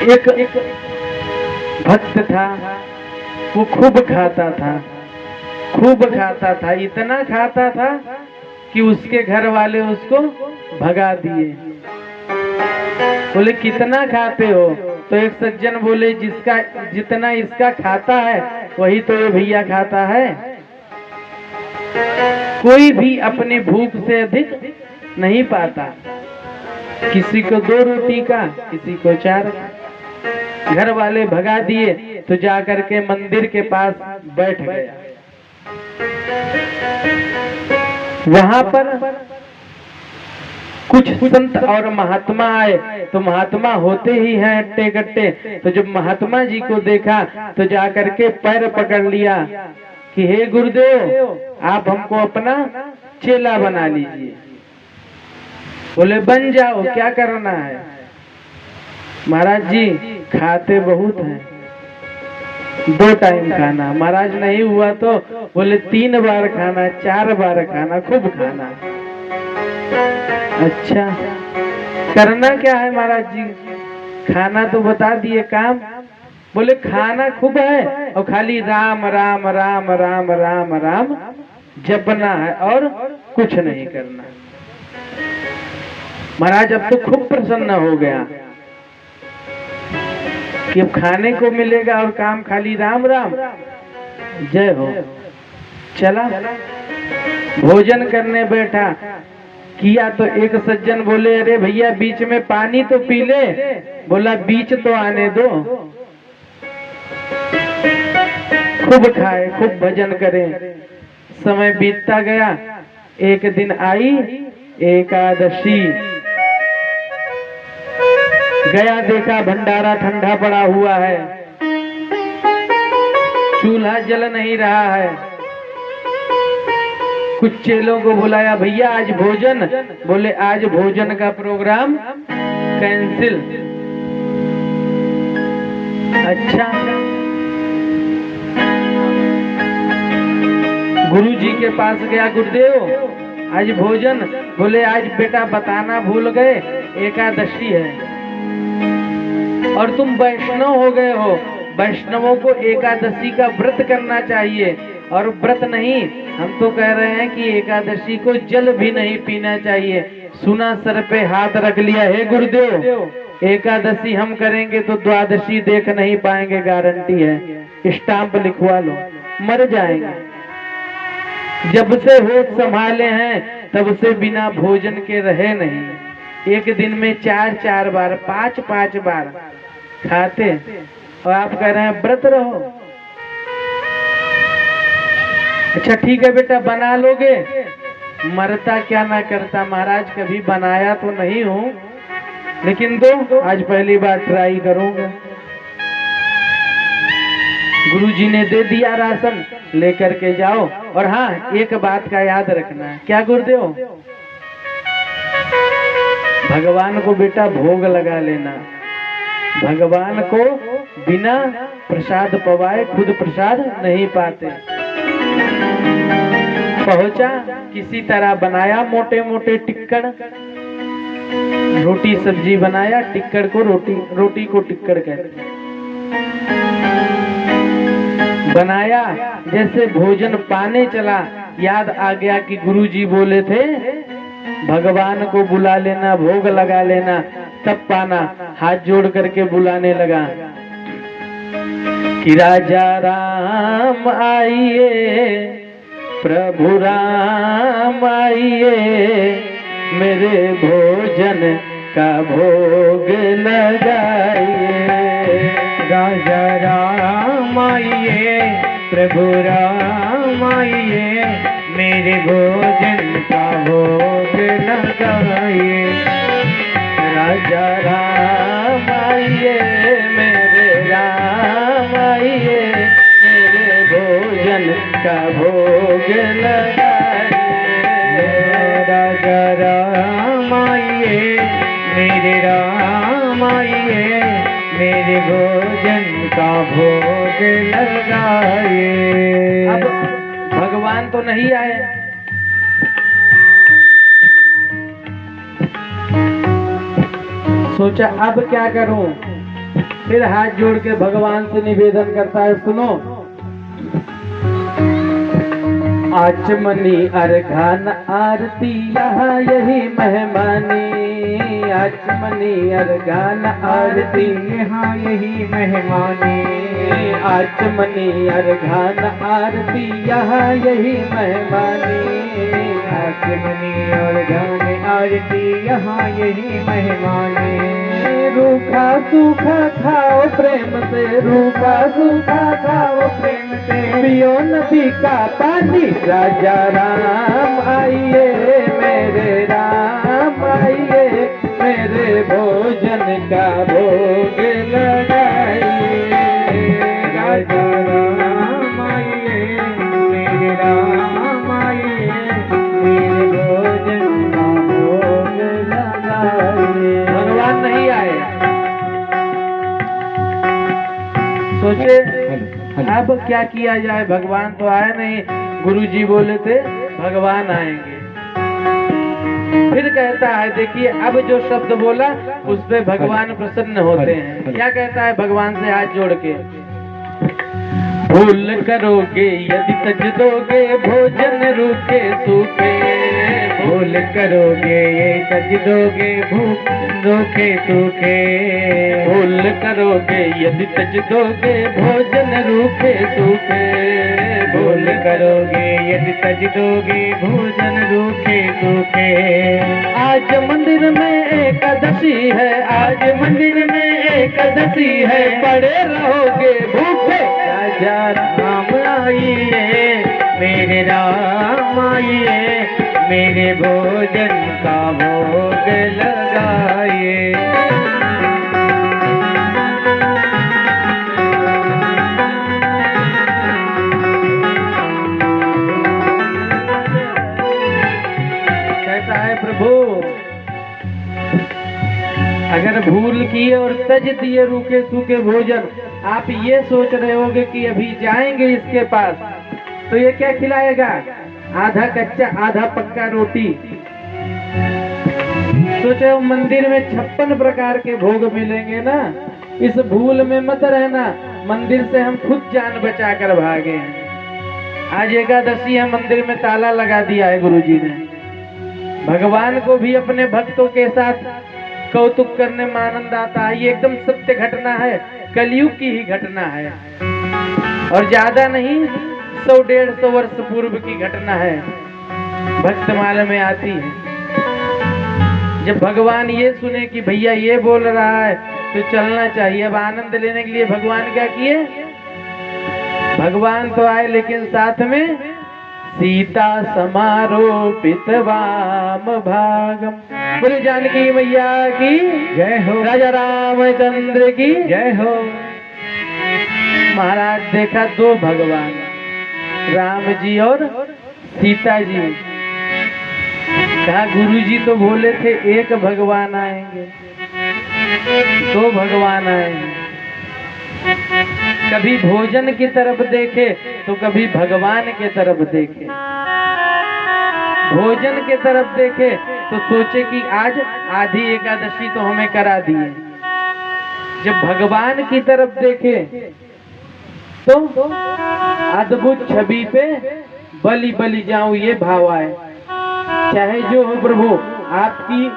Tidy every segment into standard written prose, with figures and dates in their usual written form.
एक भक्त था, वो खूब खाता था, खूब खाता था, इतना खाता था कि उसके घर वाले उसको भगा दिए। बोले कितना खाते हो? तो एक सज्जन बोले जिसका जितना इसका खाता है वही तो ये भैया खाता है। कोई भी अपनी भूख से अधिक नहीं पाता, किसी को 2 रोटी का, किसी को 4 का। घर वाले भगा दिए तो जाकर के मंदिर के पास बैठ गया। वहां पर कुछ संत और महात्मा आए, तो महात्मा होते ही हैं अट्टे कट्टे। तो जब महात्मा जी को देखा तो जाकर के पैर पकड़ लिया कि हे गुरुदेव, आप हमको अपना चेला बना लीजिए। बोले बन जाओ, क्या करना है? महाराज जी खाते बहुत हैं, 2 टाइम खाना। महाराज नहीं हुआ तो बोले 3 बार खाना, 4 बार खाना, खूब खाना। अच्छा करना क्या है महाराज जी? खाना तो बता दिए, काम? बोले खाना खूब है और खाली राम राम राम राम राम राम जपना है और कुछ नहीं करना। महाराज अब तो खूब प्रसन्न हो गया कि अब खाने को मिलेगा और काम खाली राम राम। जय हो। चला भोजन करने बैठा, किया तो एक सज्जन बोले अरे भैया बीच में पानी तो पी ले। बोला बीच तो आने दो। खूब खाए, खूब भजन करें, समय बीतता गया। एक दिन आई एकादशी, गया देखा भंडारा ठंडा पड़ा हुआ है, चूल्हा जल नहीं रहा है। कुछ चेलों को बुलाया, भैया आज भोजन। बोले आज भोजन का प्रोग्राम कैंसिल। अच्छा गुरु जी के पास गया, गुरुदेव आज भोजन। बोले आज बेटा बताना भूल गए, एकादशी है और तुम वैष्णव हो गए हो। वैष्णवों को एकादशी का व्रत करना चाहिए, और व्रत नहीं, हम तो कह रहे हैं कि एकादशी को जल भी नहीं पीना चाहिए। सुना सर पे हाथ रख लिया, हे गुरुदेव एकादशी हम करेंगे तो द्वादशी देख नहीं पाएंगे, गारंटी है, स्टाम्प लिखवा लो, मर जाएंगे। जब से होश संभाले हैं तब से बिना भोजन के रहे नहीं। एक दिन में 4-4 बार, 5-5 बार खाते, और आप कह रहे हैं व्रत रहो। अच्छा ठीक है बेटा बना लोगे, मरता क्या ना करता। महाराज कभी बनाया तो नहीं हूं, लेकिन दो, आज पहली बार ट्राई करूंगा। गुरुजी ने दे दिया राशन, लेकर के जाओ। और हाँ एक बात का याद रखना है। क्या गुरुदेव? भगवान को बेटा भोग लगा लेना। भगवान को बिना प्रसाद पवाए खुद प्रसाद नहीं पाते। पहुंचा, किसी तरह बनाया मोटे मोटे टिक्कड़, रोटी सब्जी बनाया, टिक्कड़ को रोटी को टिक्कड़ कहते हैं। बनाया, जैसे भोजन पाने चला, याद आ गया कि गुरुजी बोले थे भगवान को बुला लेना, भोग लगा लेना, तब पाना। हाथ जोड़ करके बुलाने लगा कि राजा राम आइए, प्रभु राम आइए, मेरे भोजन का भोग लगाइए। राजा राम आइए, प्रभु राम आइए, मेरे भोजन का भोग लगाइए। राजा राम आइए, मेरे राम आइए, मेरे भोजन का भोग लगाइए। राजा राम आइए, मेरे राम आइए, मेरे भोजन का भोग लगाइए। अब भगवान तो नहीं आए, सोचा अब क्या करूं। फिर हाथ जोड़ के भगवान से निवेदन करता है, सुनो। आचमनी अर्घान आरती यहाँ यही मेहमानी, आचमनी अर्घान आरती यहाँ यही मेहमानी, आचमनी अर्घान आरती यहाँ यही मेहमानी, आचमनी अर्घान आरती यहाँ यही मेहमानी। रूखा सूखा खाओ प्रेम से, रूखा सूखा खाओ प्रेम से, पियो नदी का पानी। राजा राम आइए मेरे राम आइए, मेरे भोजन का भोग लगाइए। राजा राम आइए मेरे राम आइए, मेरे भोजन का भोग लगाइए। भगवान नहीं आए। सोचे अब क्या किया जाए, भगवान तो आए नहीं। गुरुजी बोले थे भगवान आएंगे। फिर कहता है, देखिए अब जो शब्द बोला उस पे भगवान प्रसन्न होते हैं। क्या कहता है भगवान से हाथ जोड़ के, भूल करोगे यदि तज दोगे भोजन रूखे सूखे, भूल करोगे ये तज दोगे भूख रूखे सूखे, भूल करोगे यदि तज दोगे भोजन रूखे सूखे, भूल करोगे यदि तज दोगे भोजन रूखे सूखे। आज मंदिर में एकादशी है, आज मंदिर में एकादशी है, पड़े रहोगे भूखे। राजा राम आइए मेरे राम आइए, मेरे भोजन का भोग लगाइए। कहता है प्रभु, अगर भूल किए और तज दिए रूखे सूखे भोजन, आप ये सोच रहे होगे कि अभी जाएंगे इसके पास तो ये क्या खिलाएगा, आधा कच्चा आधा पक्का रोटी। सोचे मंदिर में 56 प्रकार के भोग मिलेंगे ना, इस भूल में मत रहना। मंदिर से हम खुद जान बचा कर भागे हैं। आज एकादशी है, मंदिर में ताला लगा दिया है गुरुजी ने। भगवान को भी अपने भक्तों के साथ कौतुक करने में आनंद आता है। ये एकदम सत्य घटना है, कलयुग की ही घटना है और ज्यादा नहीं, 100-150 वर्ष पूर्व की घटना है। भक्तमाला में आती है, जब भगवान ये सुने कि भैया ये बोल रहा है तो चलना चाहिए। अब आनंद लेने के लिए भगवान क्या किए, भगवान तो आए लेकिन साथ में सीता समारोपित वाम भागम। बोले जानकी मैया की जय हो, राजा रामचंद्र की जय हो। महाराज देखा दो भगवान, राम जी और सीता जी। कहा गुरुजी तो बोले थे एक भगवान आएंगे, दो भगवान आएंगे। कभी भोजन की तरफ देखे तो कभी भगवान के तरफ देखे। भोजन के तरफ देखे तो सोचे कि आज आधी एकादशी तो हमें करा दी है। जब भगवान की तरफ देखे तो अद्भुत छवि पे बलि बलि जाऊं ये भाव आए। चाहे जो हो प्रभु, आपकी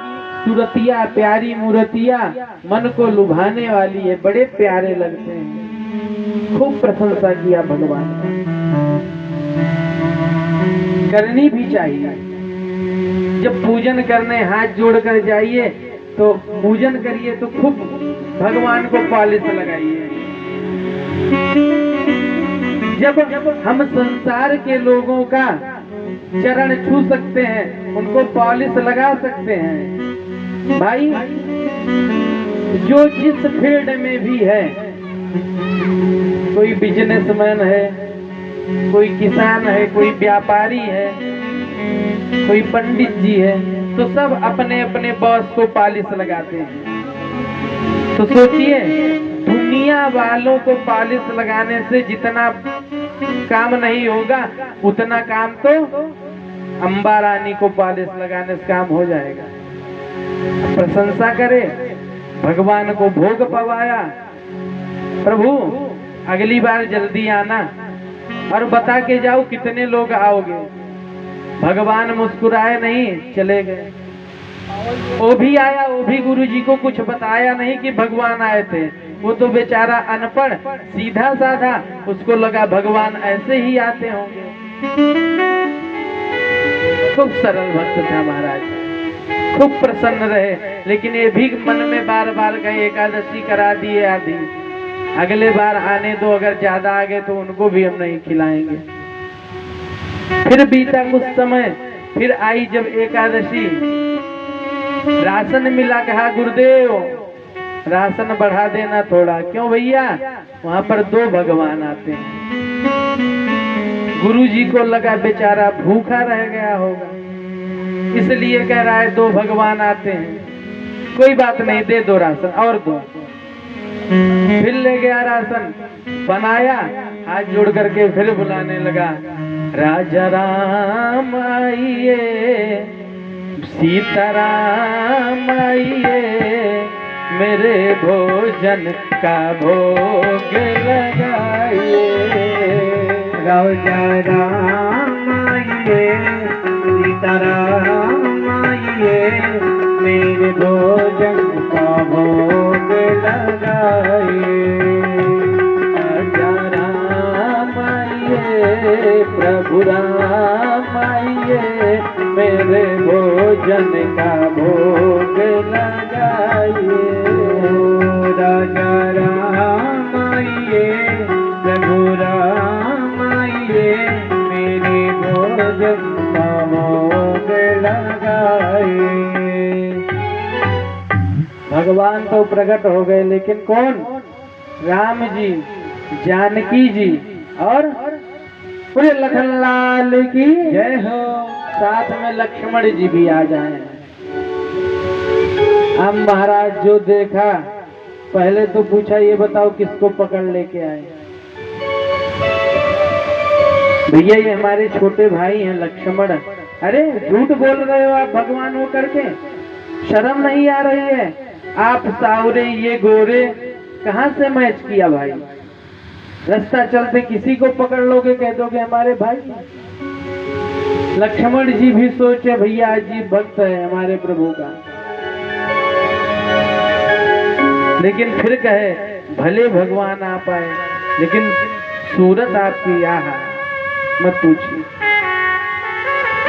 सूरतिया प्यारी मूर्तिया मन को लुभाने वाली है, बड़े प्यारे लगते हैं। खूब प्रशंसा किया भगवान, करनी भी चाहिए। जब पूजन करने हाथ जोड़कर जाइए तो पूजन करिए तो खूब भगवान को पॉलिश लगाइए। जब हम संसार के लोगों का चरण छू सकते हैं, उनको पॉलिश लगा सकते हैं। भाई जो जिस फील्ड में भी है, कोई बिजनेसमैन है, कोई किसान है, कोई व्यापारी है, कोई पंडित जी है, तो सब अपने अपने बॉस को पॉलिश लगाते हैं। तो सोचिए दुनिया वालों को पॉलिश लगाने से जितना काम नहीं होगा, उतना काम तो अंबा रानी को पॉलिश लगाने से काम हो जाएगा। प्रशंसा करे, भगवान को भोग पवाया, प्रभु अगली बार जल्दी आना और बता के जाओ कितने लोग आओगे। भगवान मुस्कुराए नहीं, चले गए। वो भी आया, वो भी गुरुजी को कुछ बताया नहीं कि भगवान आए थे। वो तो बेचारा अनपढ़ सीधा साधा, उसको लगा भगवान ऐसे ही आते होंगे। खूब सरल भक्त था महाराज, खूब प्रसन्न रहे। लेकिन ये भी मन में बार बार गए, एकादशी करा दिए आदि, अगले बार आने दो, अगर ज्यादा आ गए तो उनको भी हम नहीं खिलाएंगे। फिर बीता कुछ समय, फिर आई जब एकादशी, राशन मिला। कहा गुरुदेव राशन बढ़ा देना थोड़ा। क्यों भैया? वहां पर 2 भगवान आते हैं। गुरुजी को लगा बेचारा भूखा रह गया होगा, इसलिए कह रहा है 2 भगवान आते हैं। कोई बात नहीं, दे दो राशन और दो। फिर ले गया राशन, बनाया, हाथ जोड़ करके फिर बुलाने लगा, राजा राम आइए, सीताराम आइए, मेरे भोजन का भोग लगाइए। राजा राम आइए, सीताराम आइए, मेरे भोजन का भोग लगाइए। राजा राम आइए, प्रभु राम आइए, मेरे भोजन का भोग लगाइए। राजा राम आइए, प्रभु राम आइए, मेरे भोजन का भोग लगाइए। भगवान तो प्रकट हो गए, लेकिन कौन? राम जी, जानकी जी और पूरे लखनलाल की जय हो। साथ में लक्ष्मण जी भी आ जाए। अब महाराज जो देखा, पहले तो पूछा ये बताओ किसको पकड़ लेके आए? भैया ये हमारे छोटे भाई हैं लक्ष्मण। अरे झूठ बोल रहे हो आप भगवान हो करके, शर्म नहीं आ रही है? आप सावरे ये गोरे कहाँ से मैच किया भाई? रास्ता चलते किसी को पकड़ लोगे, कह दोगे हमारे भाई। लक्ष्मण जी भी सोचे भैया अजीब भक्त है हमारे प्रभु का, लेकिन फिर कहे भले भगवान आप आए, लेकिन सूरत आपकी आहा मत पूछिए।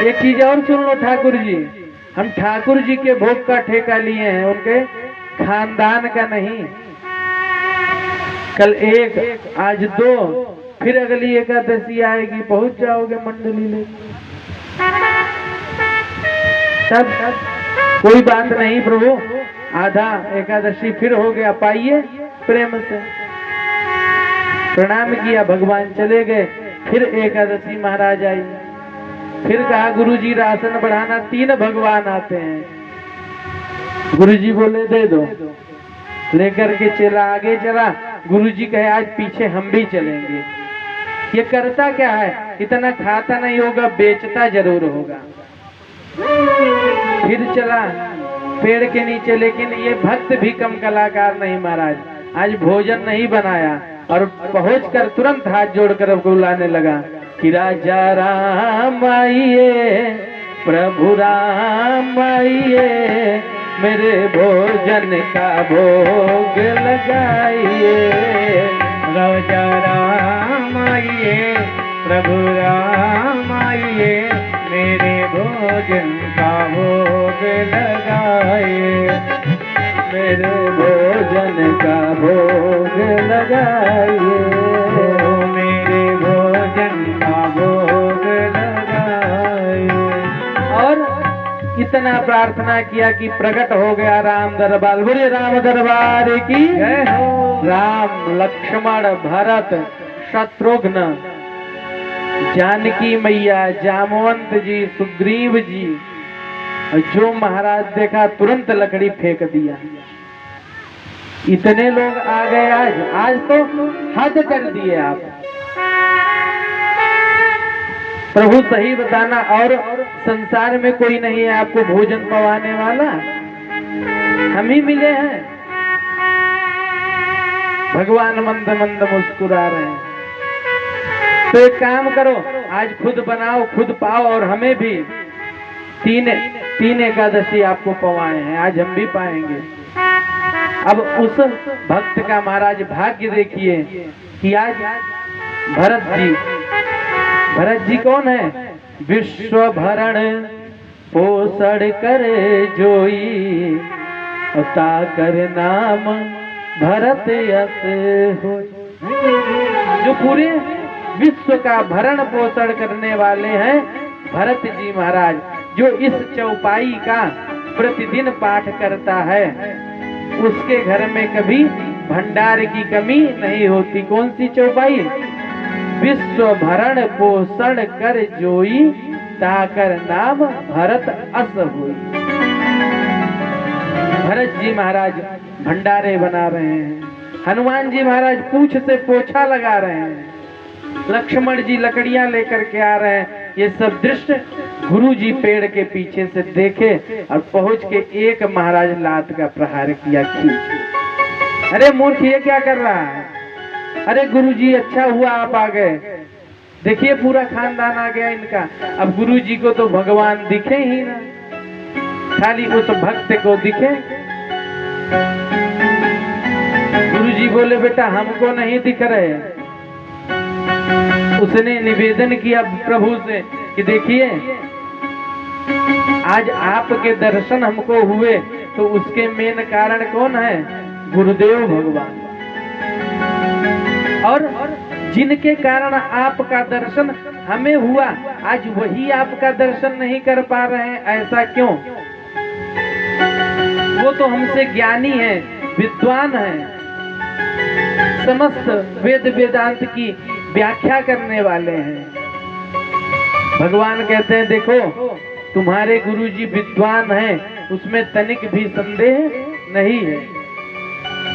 एक चीज और सुन लो ठाकुर जी, हम ठाकुर जी के भोग का ठेका लिए हैं, उनके खानदान का नहीं। कल 1, आज 2, फिर अगली एकादशी आएगी, पहुंच जाओगे मंडली में। तब कोई बात नहीं प्रभु, आधा एकादशी फिर हो गया, पाइए प्रेम से। प्रणाम किया, भगवान चले गए। फिर एकादशी महाराज आई, फिर कहा गुरुजी राशन बढ़ाना। 3 भगवान आते हैं। गुरुजी बोले दे दो, लेकर के चला आगे चला। गुरुजी कहे आज पीछे हम भी चलेंगे। ये करता क्या है? इतना खाता नहीं होगा, बेचता जरूर होगा। फिर चला पेड़ के नीचे, लेकिन ये भक्त भी कम कलाकार नहीं महाराज। आज भोजन नहीं बनाया और पहुंचकर तुरंत हाथ जोड़कर बुलाने लगा कि राजा राम आइए, प्रभु राम आइए, मेरे भोजन का भोग लगाइए। राजा राम आइए, प्रभु राम आइए, मेरे भोजन का भोग लगाइए। मेरे भोजन का भोग लगाइए। मेरे भोजन का भोग लगाइए। और इतना प्रार्थना किया कि प्रकट हो गया राम दरबार। बोले राम दरबार की जय हो। राम, लक्ष्मण, भरत, शत्रुघ्न, जानकी मैया, जामवंत जी, सुग्रीव जी, जो महाराज देखा तुरंत लकड़ी फेंक दिया। इतने लोग आ गए आज तो हद कर दिए आप। प्रभु सही बताना, और संसार में कोई नहीं है आपको भोजन पवाने वाला, हम ही मिले हैं। भगवान मंद मंद मुस्कुरा रहे हैं। तो एक काम करो, आज खुद बनाओ, खुद पाओ, और हमें भी तीन एकादशी आपको पवाए हैं, आज हम भी पाएंगे। अब उस भक्त का महाराज भाग्य देखिए कि आज भरत जी कौन है? विश्व भरण पोषण करे जोई, ताकर नाम भरत यस हो। जो पूरे विश्व का भरण पोषण करने वाले हैं भरत जी महाराज, जो इस चौपाई का प्रतिदिन पाठ करता है, उसके घर में कभी भंडार की कमी नहीं होती। कौन सी चौपाई? विश्व भरण पोषण कर जोई, ताकर नाम भरत अस होई। भरत जी महाराज भंडारे बना रहे हैं, हनुमान जी महाराज पूंछ से पोछा लगा रहे हैं, लक्ष्मण जी लकड़ियां लेकर के आ रहे हैं। ये सब दृश्य गुरु जी पेड़ के पीछे से देखे और पहुंच के एक महाराज लात का प्रहार किया खींच। अरे मूर्ख, ये क्या कर रहा है? अरे गुरु जी अच्छा हुआ आप आ गए, देखिए पूरा खानदान आ गया इनका। अब गुरु जी को तो भगवान दिखे ही ना, खाली उस भक्त को दिखे। गुरु जी बोले बेटा हमको नहीं दिख रहे। उसने निवेदन किया प्रभु से कि देखिए आज आपके दर्शन हमको हुए, तो उसके मेन कारण कौन है? गुरुदेव भगवान। और जिनके कारण आपका दर्शन हमें हुआ, आज वही आपका दर्शन नहीं कर पा रहे हैं, ऐसा क्यों? वो तो हमसे ज्ञानी है, विद्वान है, समस्त वेद वेदांत की व्याख्या करने वाले हैं। भगवान कहते हैं देखो तुम्हारे गुरुजी विद्वान हैं, उसमें तनिक भी संदेह नहीं है,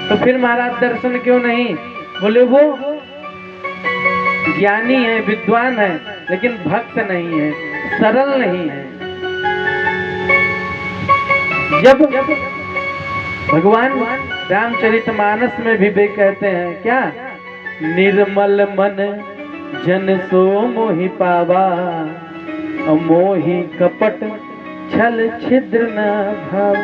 तो फिर महाराज दर्शन क्यों नहीं? बोले वो ज्ञानी है, विद्वान है, लेकिन भक्त नहीं है, सरल नहीं है। जब भगवान रामचरितमानस में भी वे कहते हैं क्या? निर्मल मन जन सो मोहि पावा, मोहि कपट छल छिद्र न भाव।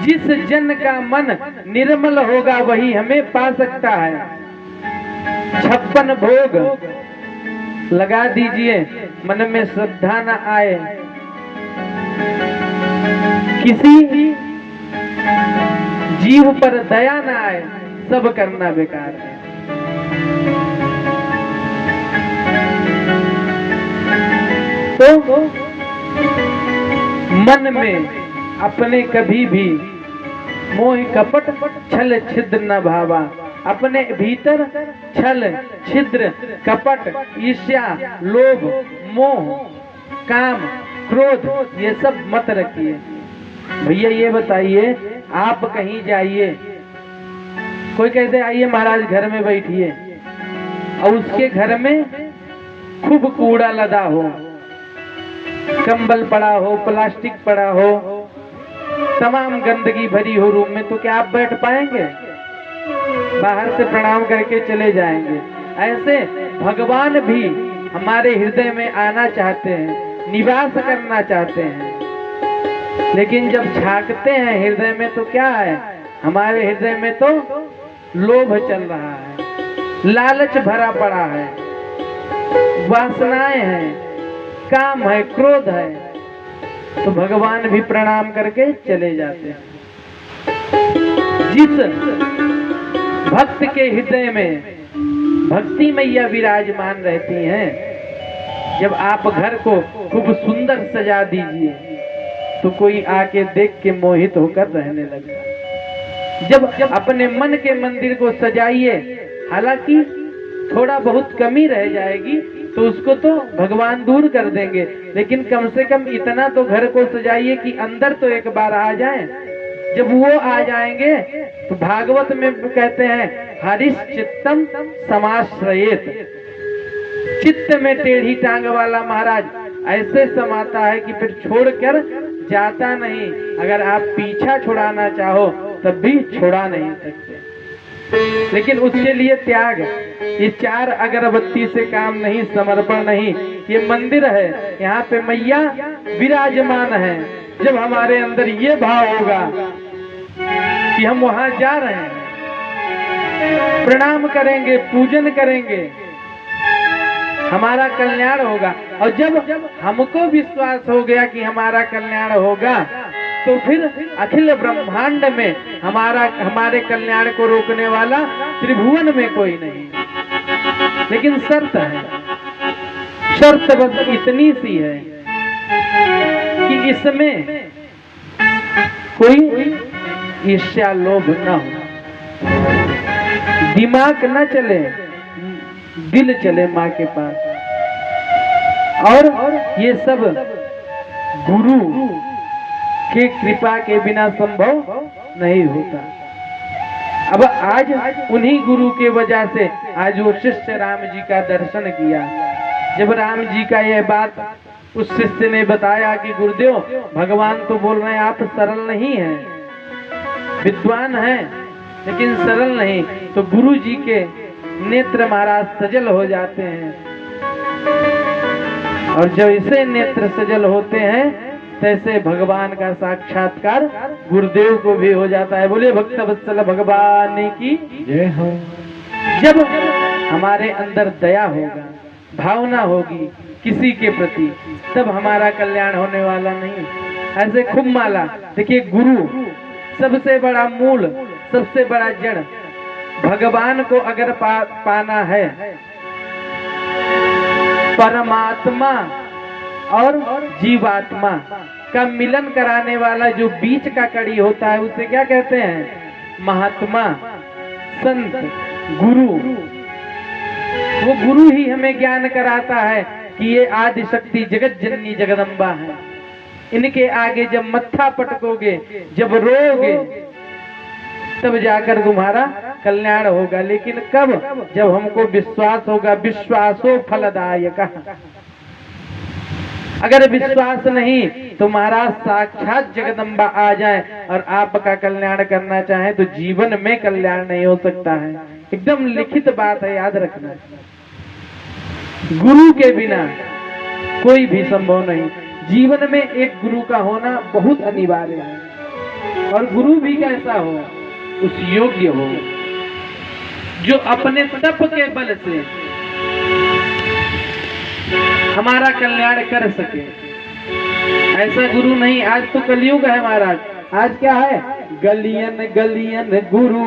जिस जन का मन निर्मल होगा वही हमें पा सकता है। 56 भोग लगा दीजिए, मन में श्रद्धा न आए, किसी जीव पर दया न आए, सब करना बेकार है। तो मन में अपने कभी भी मोह कपट छल छिद्र न भावा, अपने भीतर छल छिद्र कपट ईर्ष्या लोभ मोह काम क्रोध ये सब मत रखिए। भैया ये बताइए, आप कहीं जाइए, कोई कहते आइए महाराज घर में बैठिए, और उसके घर में खूब कूड़ा लदा हो, कंबल पड़ा हो, प्लास्टिक पड़ा हो, तमाम गंदगी भरी हो रूम में, तो क्या आप बैठ पाएंगे? बाहर से प्रणाम करके चले जाएंगे। ऐसे भगवान भी हमारे हृदय में आना चाहते हैं, निवास करना चाहते हैं, लेकिन जब झांकते हैं हृदय में तो क्या है? हमारे हृदय में तो लोभ चल रहा है, लालच भरा पड़ा है, वासनाएं हैं, काम है, क्रोध है, तो भगवान भी प्रणाम करके चले जाते हैं। जिस भक्त के हृदय में भक्ति मैया विराजमान रहती हैं, जब आप घर को खूब सुंदर सजा दीजिए तो कोई आके देख के मोहित होकर रहने लगेगा। जब अपने मन के मंदिर को सजाइए, हालांकि थोड़ा बहुत कमी रह जाएगी तो उसको तो भगवान दूर कर देंगे, लेकिन कम से कम इतना तो घर को सजाइए कि अंदर तो एक बार आ जाएं। जब वो आ जाएंगे तो भागवत में कहते हैं हरिश चित्तम समाश्रयेत, चित्त में टेढ़ी टांग वाला महाराज ऐसे समाता है कि फिर छोड़कर जाता नहीं। अगर आप पीछा छुड़ाना चाहो तब भी छुड़ा नहीं सकते। लेकिन उसके लिए त्याग, ये 4 अगरबत्ती से काम नहीं, समर्पण नहीं। ये मंदिर है, यहाँ पे मैया विराजमान है। जब हमारे अंदर ये भाव होगा कि हम वहां जा रहे हैं, प्रणाम करेंगे, पूजन करेंगे, हमारा कल्याण होगा। और जब हमको विश्वास हो गया कि हमारा कल्याण होगा, तो फिर अखिल ब्रह्मांड में हमारे कल्याण को रोकने वाला त्रिभुवन में कोई नहीं। लेकिन शर्त है, शर्त बस इतनी सी है कि इसमें कोई ईर्ष्या लोभ न हो, दिमाग न चले, दिल चले माँ के पास। और ये सब गुरु के कृपा के बिना संभव नहीं होता। अब आज उन्हीं गुरु के वजह से आज वो शिष्य राम जी का दर्शन किया। जब राम जी का यह बात उस शिष्य ने बताया कि गुरुदेव, भगवान तो बोल रहे हैं आप सरल नहीं हैं, विद्वान हैं लेकिन सरल नहीं, तो गुरु जी के नेत्र महाराज सजल हो जाते हैं। और जब इसे नेत्र सजल होते हैं, तैसे भगवान का साक्षात्कार गुरुदेव को भी हो जाता है। बोले भक्त वत्सल भगवान की जय हो। जब हमारे अंदर दया होगा, भावना होगी किसी के प्रति, तब हमारा कल्याण होने वाला नहीं। ऐसे खूब माला देखिए, गुरु सबसे बड़ा मूल, सबसे बड़ा जड़। भगवान को अगर पाना है, परमात्मा और जीवात्मा का मिलन कराने वाला जो बीच का कड़ी होता है, उसे क्या कहते हैं? महात्मा, संत, गुरु। वो गुरु ही हमें ज्ञान कराता है कि ये आदि शक्ति जगत जननी जगदम्बा है। इनके आगे जब मत्था पटकोगे, जब रोओगे, तब जाकर तुम्हारा कल्याण होगा। लेकिन कब? जब हमको विश्वास होगा। विश्वासो फलदायक। अगर विश्वास नहीं तो महाराज साक्षात जगदम्बा आ जाए और आपका कल्याण करना चाहे तो जीवन में कल्याण नहीं हो सकता है। एकदम लिखित बात है, याद रखना। गुरु के बिना कोई भी संभव नहीं। जीवन में एक गुरु का होना बहुत अनिवार्य है। और गुरु भी कैसा हो? उस योग्य हो जो अपने तप के बल से हमारा कल्याण कर सके। ऐसा गुरु नहीं। आज तो कलयुग है महाराज। आज क्या है? गलियन गलियन गुरु।